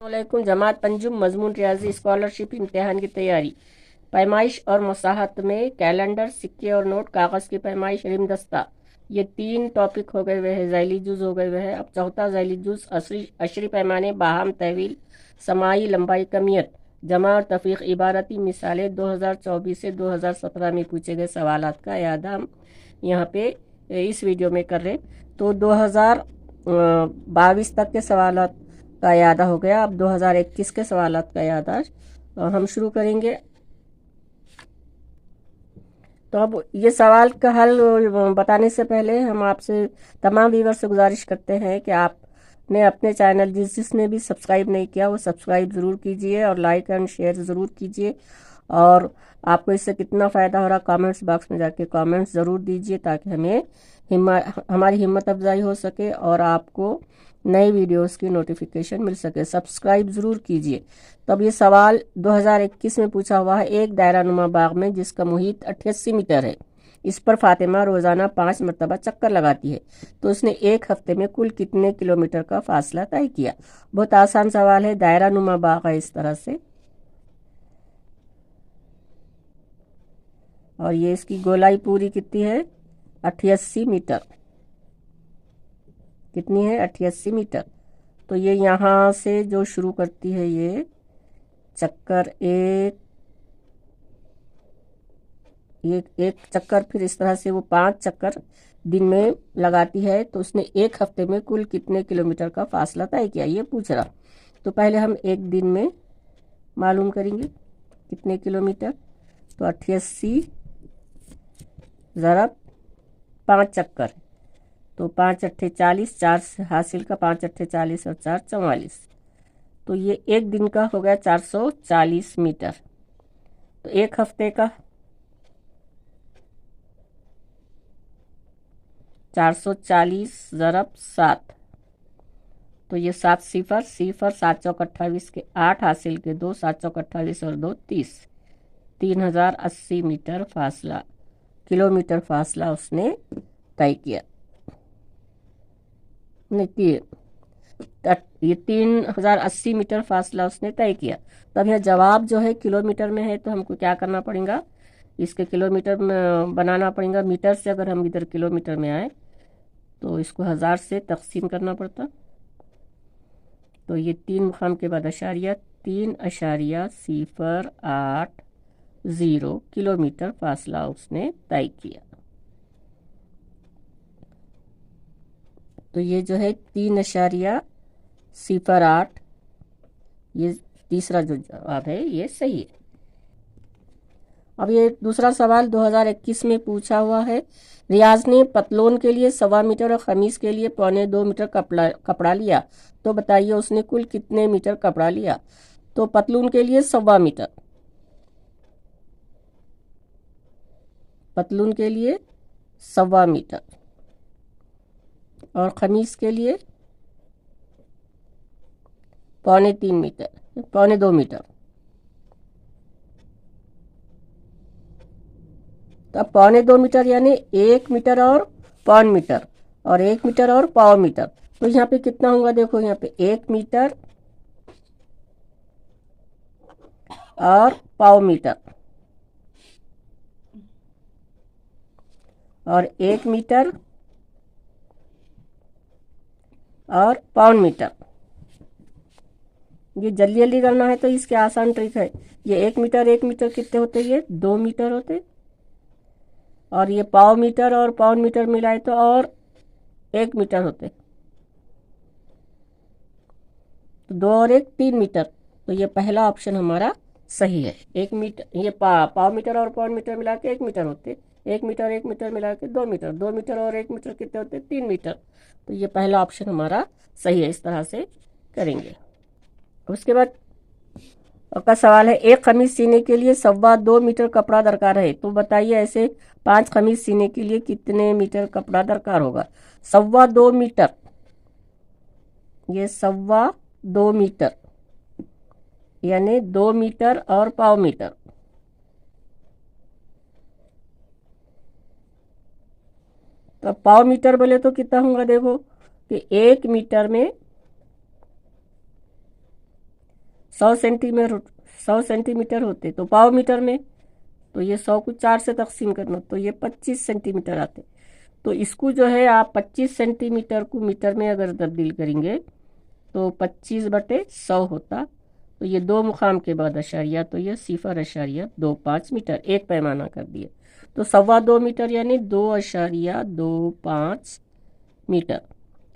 वालेकुम। जमात पंजुम मजमून रियाजी स्कॉलरशिप इम्तिहान की तैयारी। पैमाइश और मुसाहत में कैलेंडर, सिक्के और नोट, कागज़ की पैमाइश, रिम दस्ता, ये 3 टॉपिक हो गए हुए हैं। ज़ैली जुज़ हो गए हुए हैं। अब चौथा ज़ैली जुज़ अशरी पैमाने, बाहम, तहवील, समाई, लंबाई, कमियत, जमा और तफरीक, इबारती मिसालें 2024 से 2017 में पूछे गए सवालात का यादा हम यहाँ पे इस वीडियो में कर रहे। तो 2022 तक के सवालात का यादा हो गया। अब 2021 के सवालात का यादा हम शुरू करेंगे। तो अब ये सवाल का हल बताने से पहले हम आपसे तमाम व्यूअर से गुजारिश करते हैं कि आपने अपने चैनल जिसने भी सब्सक्राइब नहीं किया वो सब्सक्राइब ज़रूर कीजिए और लाइक एंड शेयर ज़रूर कीजिए। और आपको इससे कितना फ़ायदा हो रहा कमेंट्स बॉक्स में जाके कमेंट्स ज़रूर दीजिए ताकि हमारी हिम्मत अफजाई हो सके और आपको नई वीडियोस की नोटिफिकेशन मिल सके। सब्सक्राइब ज़रूर कीजिए। तो अब ये सवाल 2021 में पूछा हुआ है। एक दायरा नुमा बाग में जिसका मुहित 88 मीटर है, इस पर फातिमा रोज़ाना 5 मरतबा चक्कर लगाती है, तो उसने एक हफ्ते में कुल कितने किलोमीटर का फासला तय किया। बहुत आसान सवाल है। दायरा नुमा बाग है इस तरह से, और ये इसकी गोलाई पूरी कितनी है 88 मीटर। कितनी है 88 मीटर। तो ये यहाँ से जो शुरू करती है ये चक्कर एक चक्कर, फिर इस तरह से वो 5 चक्कर दिन में लगाती है, तो उसने एक हफ्ते में कुल कितने किलोमीटर का फासला तय किया ये पूछ रहा। तो पहले हम एक दिन में मालूम करेंगे कितने किलोमीटर। तो 88 ज़रा 5 चक्कर, तो 5 अट्ठे 40, 4 से हासिल का 5 अट्ठे 40 और 4 44, तो ये एक दिन का हो गया 440 मीटर। तो एक हफ्ते का 440 ज़रब 7, तो ये 7 सिफर 7 चौक 28 के 8 हासिल के 2, 7 चौक 28 और 2 30, 3080 मीटर फासला किलोमीटर फासला उसने तय किया। नहीं, ये 3080 मीटर फासला उसने तय किया। तब यह जवाब जो है किलोमीटर में है, तो हमको क्या करना पड़ेगा, इसके किलोमीटर में बनाना पड़ेगा। मीटर से अगर हम इधर किलोमीटर में आए तो इसको 1000 से तकसीम करना पड़ता। तो ये 3 मुकाम के बाद अशारिया 3.080 किलोमीटर फासला उसने तय किया। तो ये जो है 3.08, ये तीसरा जो जवाब है ये सही है। अब ये दूसरा सवाल 2021 में पूछा हुआ है। रियाज ने पतलून के लिए 1.25 मीटर और खमीज के लिए 1.25 मीटर कपड़ा लिया, तो बताइए उसने कुल कितने मीटर कपड़ा लिया। तो पतलून के लिए 1.25 मीटर, पतलून के लिए 1.25 मीटर, और खमीज के लिए 3.25 मीटर, 2.25 मीटर। तो अब 2.25 मीटर यानी 1 मीटर और 1.25 मीटर, और 1 मीटर और 1.25 मीटर। तो यहाँ पे कितना होगा, देखो यहाँ पे 1 मीटर और 1.25 मीटर, और 1 मीटर और 1.25 मीटर। ये जल्दी जल्दी करना है तो इसके आसान ट्रिक है। ये 1 मीटर 1 मीटर कितने होते, ये 2 मीटर होते, और ये 1.25 मीटर और 1.25 मीटर मिलाए तो और 1 मीटर होते, तो 2 और 1 3 मीटर। तो ये पहला ऑप्शन हमारा सही है। 1 मीटर, ये 1.25 मीटर और 1.25 मीटर मिला के 1 मीटर होते, 1 मीटर 1 मीटर मिला के 2 मीटर, 2 मीटर और 1 मीटर कितने होते 3 मीटर। तो ये पहला ऑप्शन हमारा सही है। इस तरह से करेंगे। उसके बाद का सवाल है, एक कमीज सीने के लिए 2.25 मीटर कपड़ा दरकार है, तो बताइए ऐसे 5 कमीज सीने के लिए कितने मीटर कपड़ा दरकार होगा। 2.25 मीटर, ये 2.25 मीटर यानी 2 मीटर और 1.25 मीटर। तो 1.25 मीटर बोले तो कितना होगा, देखो कि 1 मीटर में 100 सेंटीमीटर होते तो पाव मीटर में, तो ये 100 को 4 से तकसीम करना, तो ये 25 सेंटीमीटर आते। तो इसको जो है आप 25 सेंटीमीटर को मीटर में अगर तब्दील करेंगे तो 25/100 होता। तो ये 2 मुकाम के बाद अशारिया, तो ये 0.25 मीटर, एक पैमाना कर दिए। तो 2.25 मीटर यानी 2.25 मीटर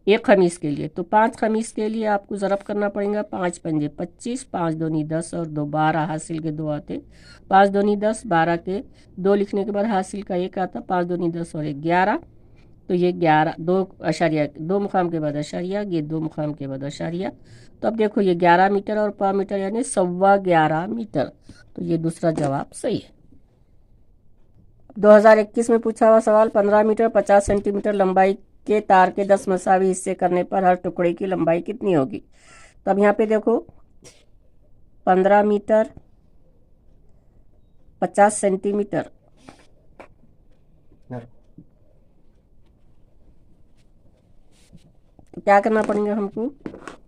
एक खमीस के लिए। तो 5 खमीस के लिए आपको ज़रब करना पड़ेगा, 5 पंजे 25, 5 दूनी 10 और 2 12, हासिल के 2 आते, 5 दूनी 10, 12 के 2 लिखने के बाद हासिल का 1 आता, 5 दूनी 10 और 1 11। तो ये 11, 2 मुकाम के बाद अशारिया, ये 2 मुकाम के बाद अशारिया। तो अब देखो ये 11 मीटर और पा मीटर यानी 11.25 मीटर। तो ये दूसरा जवाब सही है। 2021 में पूछा हुआ सवाल, 15 मीटर 50 सेंटीमीटर लंबाई के तार के 10 मसावी हिस्से करने पर हर टुकड़े की लंबाई कितनी होगी। तो अब यहाँ पे देखो 15 मीटर 50 सेंटीमीटर, तो क्या करना पड़ेगा हमको,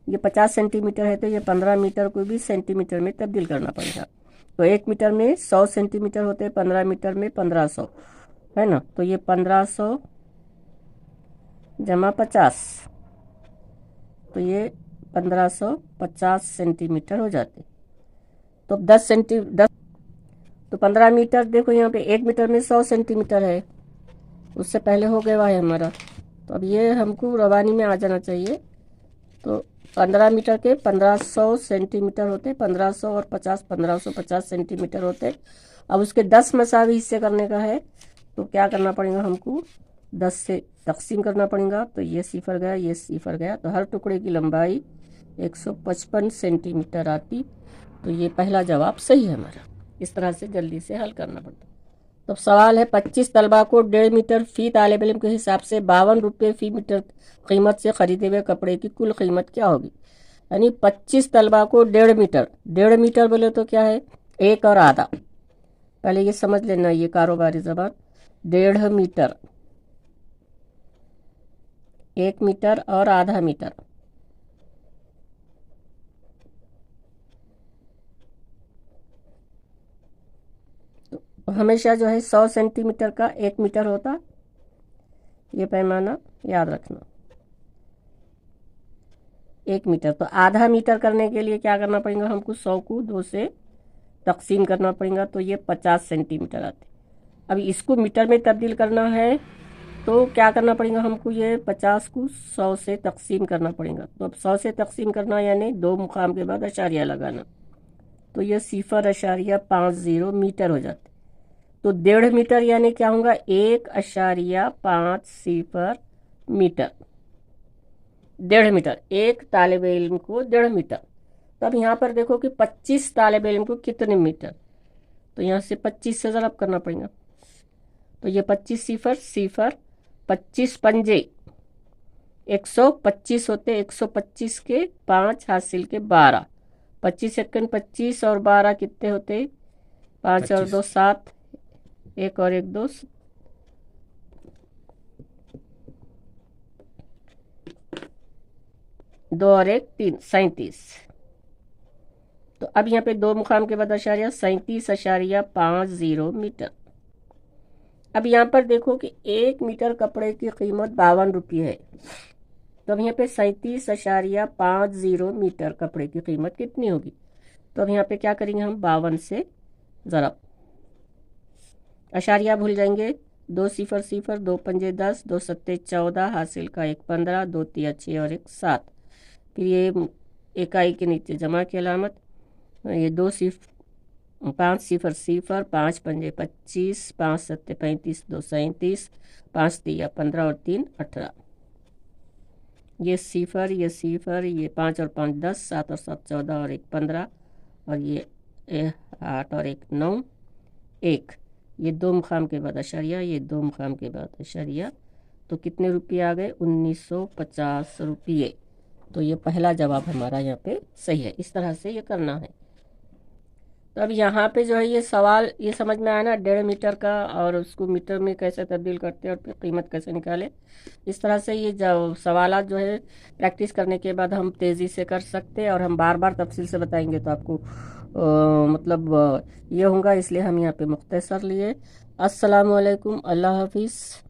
ये 50 सेंटीमीटर है तो ये 15 मीटर को भी सेंटीमीटर में तब्दील करना पड़ेगा। तो 1 मीटर में 100 सेंटीमीटर होते हैं, 15 मीटर में 1500 है ना। तो ये 1500 जमा 50, तो ये 1550 सेंटीमीटर हो जाते। तो 10 तो 15 मीटर देखो यहाँ पे 1 मीटर में 100 सेंटीमीटर है, उससे पहले हो गया है हमारा। तो अब ये हमको रवानी में आ जाना चाहिए। तो 15 मीटर के 1500 सेंटीमीटर होते, 1500 और 50, 1550 सेंटीमीटर होते। अब उसके 10 मसावी हिस्से करने का है, तो क्या करना पड़ेगा हमको, 10 से तकसीम करना पड़ेगा। तो ये 0 गया, ये 0 गया, तो हर टुकड़े की लंबाई 155 सेंटीमीटर आती। तो ये पहला जवाब सही है हमारा। इस तरह से जल्दी से हल करना पड़ता। तो सवाल है, 25 तलबा को 1.5 मीटर फी तालिब इल्म के हिसाब से 52 रुपये फी मीटर कीमत से खरीदे हुए कपड़े की कुल कीमत क्या होगी। यानी 25 तलबा को 1.5 मीटर बोले तो क्या है, 1 और आधा। पहले ये समझ लेना, ये कारोबारी ज़बान, 1.5 मीटर, 1 मीटर और आधा मीटर। तो हमेशा जो है 100 सेंटीमीटर का 1 मीटर होता, ये पैमाना याद रखना, 1 मीटर। तो आधा मीटर करने के लिए क्या करना पड़ेगा हमको, 100 को 2 से तकसीम करना पड़ेगा, तो ये 50 सेंटीमीटर आते। अब इसको मीटर में तब्दील करना है तो क्या करना पड़ेगा हमको, ये 50 को 100 से तकसीम करना पड़ेगा। तो अब 100 से तकसीम करना यानी 2 मुकाम के बाद अशारिया लगाना, तो ये 0.50 मीटर हो जाते। तो 1.5 मीटर यानी क्या होगा, 1.50 मीटर, 1.5 मीटर, एक तालिब इल्म को 1.5 मीटर। तो अब यहाँ पर देखो कि 25 तालिब इल्म को कितने मीटर, तो यहाँ से 25 से ज़रब करना पड़ेगा। तो ये 25 0 25 पंजे 125 होते, 125 के 5 हासिल के 12, 25 सेकंड 25 और 12 कितने होते, 5 और 2 7, 1 और 1 2, दो और 1 3, 37। तो अब यहाँ पे 2 मुकाम के बाद अशारिया, 37.50 मीटर। अब यहाँ पर देखो कि 1 मीटर कपड़े की कीमत 52 रुपये है। तो अब यहाँ पे 37.50 मीटर कपड़े की कीमत कितनी होगी। तो अब यहाँ पे क्या करेंगे हम, 52 से ज़रब, अशारिया भूल जाएंगे, 2 0 0, 2 पंजे 10, 2 सत्ते 14, हासिल का 1 15, 2 तिया 6 और 1 7। फिर ये इकाई के नीचे जमा की अलामत, ये 2 5 0 0, 5 पंजे 25, 5 सत्ते 35, 2 37, 5 तिया 15 और 3 18। ये 0, ये 0, ये 5 और 5 10, 7 और 7 14 और 1 15, और ये 8 और 1 9 1। ये 2 मुकाम के बाद अशरिया, ये 2 मुकाम के बाद अशरिया। तो कितने रुपये आ गए, 1950 रुपये। तो ये पहला जवाब हमारा यहाँ पे सही है। इस तरह से ये करना है। तो अब यहाँ पे जो है ये सवाल ये समझ में आया ना, 1.5 मीटर का, और उसको मीटर में कैसे तब्दील करते हैं और फिर कीमत कैसे निकाले। इस तरह से ये जो सवालात जो है प्रैक्टिस करने के बाद हम तेज़ी से कर सकते हैं, और हम बार बार तफसील से बताएंगे तो आपको मतलब ये होगा, इसलिए हम यहाँ पे मुख्तसर लिए। अस्सलामु अलैकुम, अल्लाह हाफिज़।